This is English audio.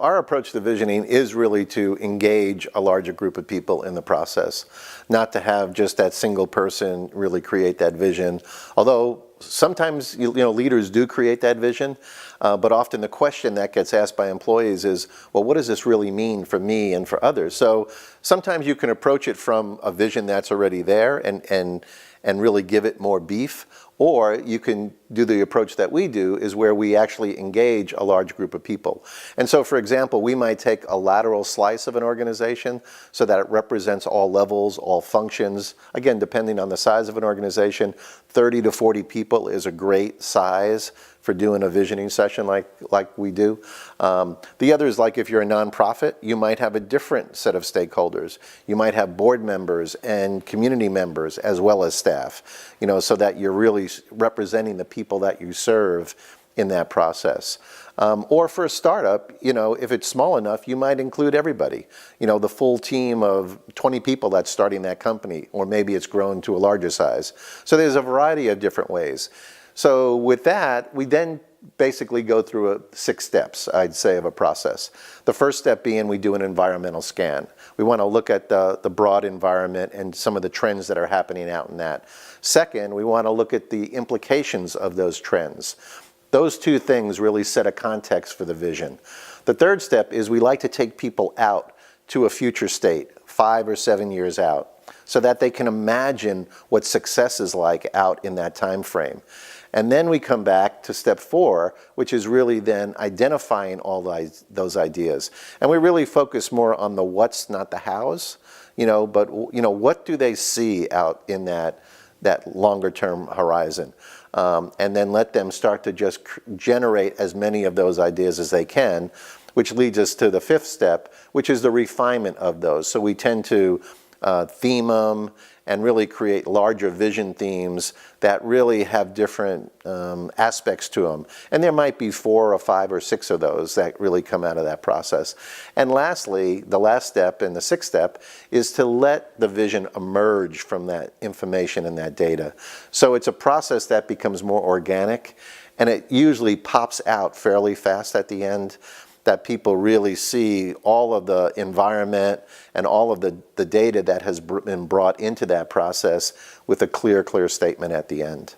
Our approach to visioning is really to engage a larger group of people in the process, not to have just that single person really create that vision. Although sometimes leaders do create that vision, but often the question that gets asked by employees is, well, what does this really mean for me and for others? So sometimes you can approach it from a vision that's already there and really give it more beef. Or you can do the approach that we do, is where we actually engage a large group of people. And so, for example, we might take a lateral slice of an organization so that it represents all levels, all functions. Again, depending on the size of an organization, 30 to 40 people is a great size for doing a visioning session like we do. The other is, like, if you're a nonprofit, you might have a different set of stakeholders. You might have board members and community members as well as staff, so that you're really representing the people that you serve in that process. Or for a startup, if it's small enough, you might include everybody, the full team of 20 people that's starting that company, or maybe it's grown to a larger size. So there's a variety of different ways. So with that, we then basically go through 6 steps, I'd say, of a process. The first step being, we do an environmental scan. We want to look at the broad environment and some of the trends that are happening out in that. Second, we want to look at the implications of those trends. Those 2 things really set a context for the vision. The third step is we like to take people out to a future state, 5 or 7 years out, so that they can imagine what success is like out in that time frame. And then we come back to step 4, which is really then identifying all those ideas. And we really focus more on the what's, not the hows, but what do they see out in that longer term horizon? And then let them start to just generate as many of those ideas as they can, which leads us to the 5th step, which is the refinement of those. So we tend to theme them and really create larger vision themes that really have different aspects to them. And there might be 4 or 5 or 6 of those that really come out of that process. And lastly, the last step and the 6th step is to let the vision emerge from that information and that data. So it's a process that becomes more organic, and it usually pops out fairly fast at the end, that people really see all of the environment and all of the data that has been brought into that process with a clear statement at the end.